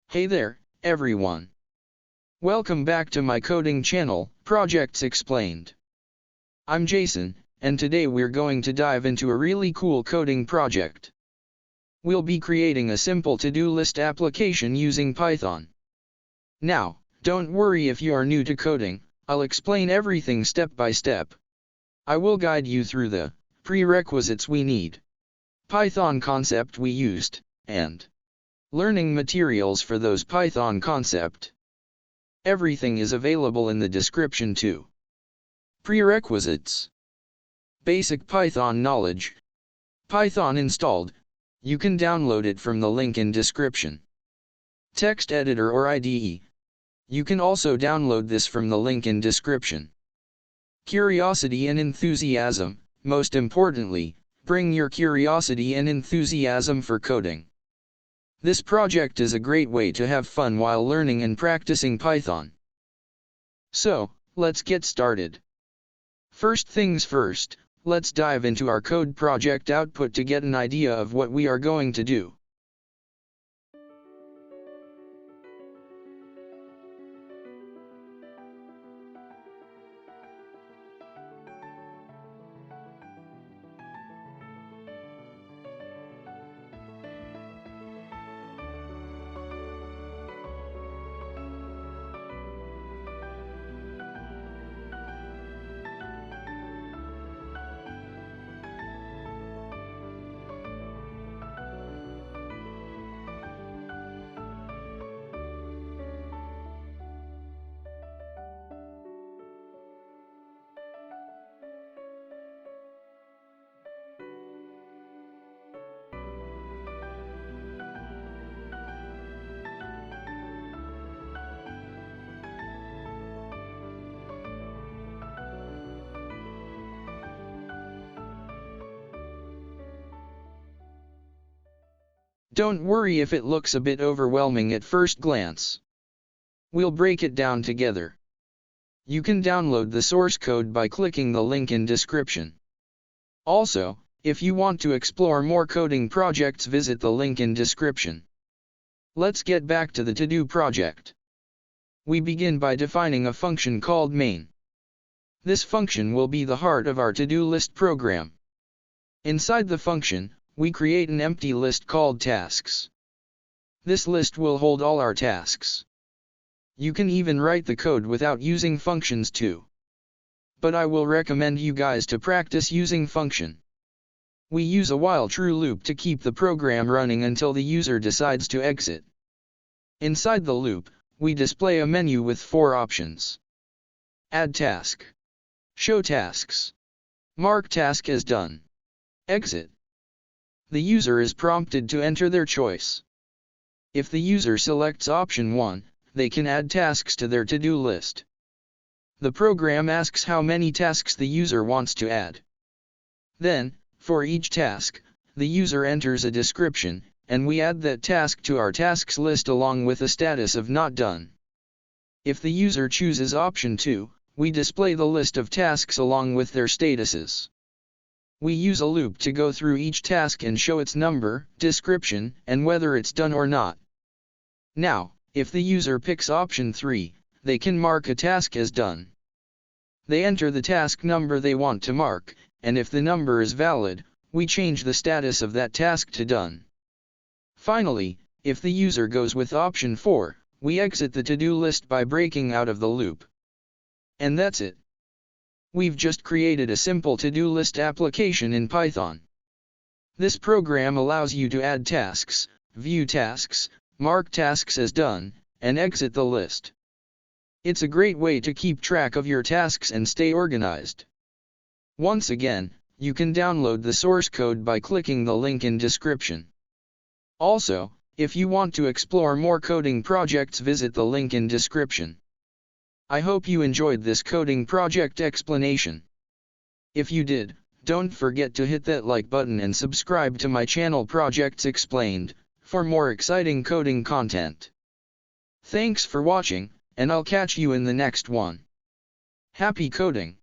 Hey there, everyone. Welcome back to my coding channel, Projects Explained. I'm Jason, and today we're going to dive into a really cool coding project. We'll be creating a simple to-do list application using Python. Now, don't worry if you are new to coding, I'll explain everything step by step. I will guide you through the prerequisites we need, Python concept we used, and learning materials for those Python concept. Everything is available in the description too. Prerequisites: basic Python knowledge. Python installed. You can download it from the link in description. Text editor or IDE. You can also download this from the link in description. Curiosity and enthusiasm. Most importantly, bring your curiosity and enthusiasm for coding. This project is a great way to have fun while learning and practicing Python. So, let's get started. First things first, let's dive into our code project output to get an idea of what we are going to do. Don't worry if it looks a bit overwhelming at first glance. We'll break it down together. You can download the source code by clicking the link in description. Also, if you want to explore more coding projects, visit the link in description. Let's get back to the to-do project. We begin by defining a function called main. This function will be the heart of our to-do list program. Inside the function, we create an empty list called tasks. This list will hold all our tasks. You can even write the code without using functions too. But I will recommend you guys to practice using function. We use a while true loop to keep the program running until the user decides to exit. Inside the loop, we display a menu with 4 options: add task, show tasks, mark task as done, exit. The user is prompted to enter their choice. If the user selects option 1, they can add tasks to their to-do list. The program asks how many tasks the user wants to add. Then, for each task, the user enters a description, and we add that task to our tasks list along with a status of not done. If the user chooses option 2, we display the list of tasks along with their statuses. We use a loop to go through each task and show its number, description, and whether it's done or not. Now, if the user picks option 3, they can mark a task as done. They enter the task number they want to mark, and if the number is valid, we change the status of that task to done. Finally, if the user goes with option 4, we exit the to-do list by breaking out of the loop. And that's it. We've just created a simple to-do list application in Python. This program allows you to add tasks, view tasks, mark tasks as done, and exit the list. It's a great way to keep track of your tasks and stay organized. Once again, you can download the source code by clicking the link in description. Also, if you want to explore more coding projects, visit the link in description. I hope you enjoyed this coding project explanation. If you did, don't forget to hit that like button and subscribe to my channel Projects Explained, for more exciting coding content. Thanks for watching, and I'll catch you in the next one. Happy coding!